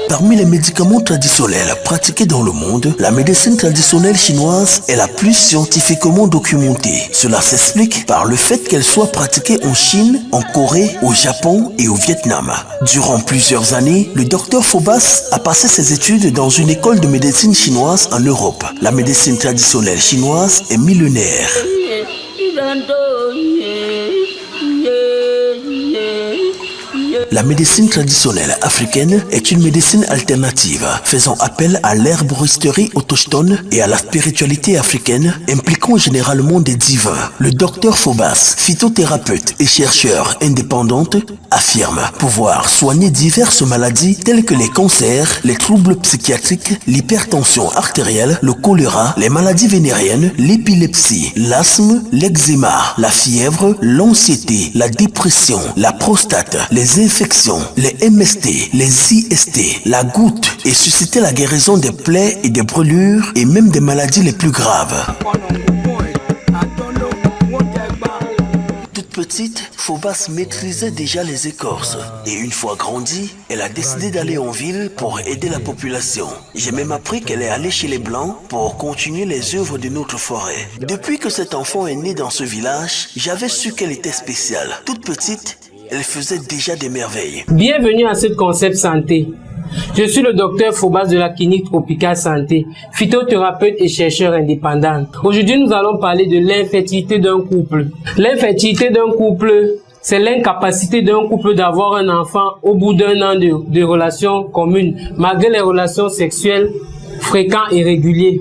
Parmi les médicaments traditionnels pratiqués dans le monde, la médecine traditionnelle chinoise est la plus scientifiquement documentée. Cela s'explique par le fait qu'elle soit pratiquée en Chine, en Corée, au Japon et au Vietnam. Durant plusieurs années, le docteur Phobas a passé ses études dans une école de médecine chinoise en Europe. La médecine traditionnelle chinoise est millénaire. La médecine traditionnelle africaine est une médecine alternative faisant appel à l'herboristerie autochtone et à la spiritualité africaine impliquant généralement des divins. Le docteur Phobas, phytothérapeute et chercheur indépendante, affirme pouvoir soigner diverses maladies telles que les cancers, les troubles psychiatriques, l'hypertension artérielle, le choléra, les maladies vénériennes, l'épilepsie, l'asthme, l'eczéma, la fièvre, l'anxiété, la dépression, la prostate, les infections, les MST, les IST, la goutte et susciter la guérison des plaies et des brûlures et même des maladies les plus graves. Toute petite, Phobas maîtrisait déjà les écorces et une fois grandie, elle a décidé d'aller en ville pour aider la population. J'ai même appris qu'elle est allée chez les Blancs pour continuer les œuvres de notre forêt. Depuis que cet enfant est né dans ce village, j'avais su qu'elle était spéciale. Toute petite, elle faisait déjà des merveilles. Bienvenue à ce concept santé. Je suis le docteur Phobas de la clinique Tropical Santé, phytothérapeute et chercheur indépendant. Aujourd'hui, nous allons parler de l'infertilité d'un couple. L'infertilité d'un couple, c'est l'incapacité d'un couple d'avoir un enfant au bout d'un an de relations communes, malgré les relations sexuelles fréquentes et régulières.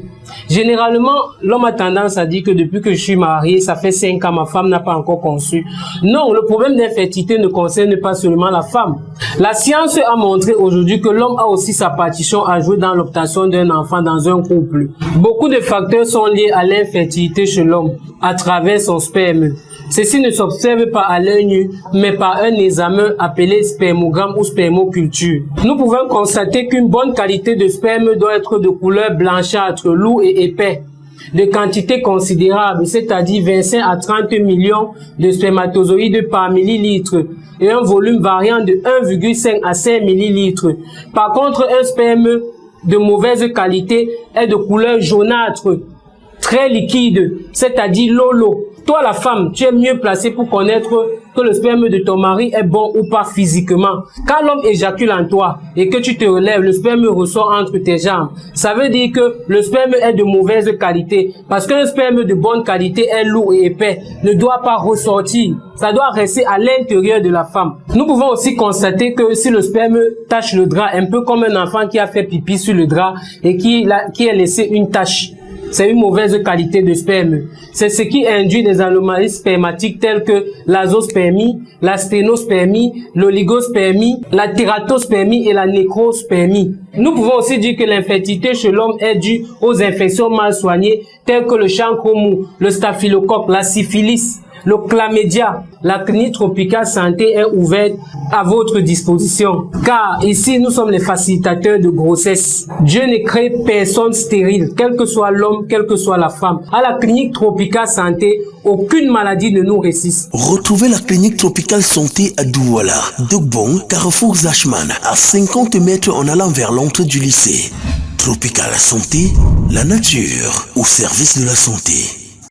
Généralement, l'homme a tendance à dire que depuis que je suis marié, ça fait 5 ans, ma femme n'a pas encore conçu. Non, le problème d'infertilité ne concerne pas seulement la femme. La science a montré aujourd'hui que l'homme a aussi sa partition à jouer dans l'obtention d'un enfant dans un couple. Beaucoup de facteurs sont liés à l'infertilité chez l'homme à travers son sperme. Ceci ne s'observe pas à l'œil nu, mais par un examen appelé spermogramme ou spermoculture. Nous pouvons constater qu'une bonne qualité de sperme doit être de couleur blanchâtre, lourd et épais, de quantité considérable, c'est-à-dire 25 à 30 millions de spermatozoïdes par millilitre et un volume variant de 1,5 à 5 millilitres. Par contre, un sperme de mauvaise qualité est de couleur jaunâtre, très liquide, c'est-à-dire lolo. Toi, la femme, tu es mieux placée pour connaître que le sperme de ton mari est bon ou pas physiquement. Quand l'homme éjacule en toi et que tu te relèves, le sperme ressort entre tes jambes. Ça veut dire que le sperme est de mauvaise qualité. Parce qu'un sperme de bonne qualité est lourd et épais, ne doit pas ressortir. Ça doit rester à l'intérieur de la femme. Nous pouvons aussi constater que si le sperme tache le drap, un peu comme un enfant qui a fait pipi sur le drap et qui a laissé une tache, c'est une mauvaise qualité de sperme. C'est ce qui induit des anomalies spermatiques telles que l'azospermie, la sténospermie, l'oligospermie, la tératospermie et la nécrospermie. Nous pouvons aussi dire que l'infertilité chez l'homme est due aux infections mal soignées telles que le chancre mou, le staphylocoque, la syphilis, le chlamydia. La clinique Tropical Santé est ouverte à votre disposition. Car ici, nous sommes les facilitateurs de grossesse. Dieu ne crée personne stérile, quel que soit l'homme, quelle que soit la femme. À la clinique Tropical Santé, aucune maladie ne nous résiste. Retrouvez la clinique Tropical Santé à Douala, Dogbon, Carrefour Zachman, à 50 mètres en allant vers l'entrée du lycée. Tropical Santé, la nature au service de la santé.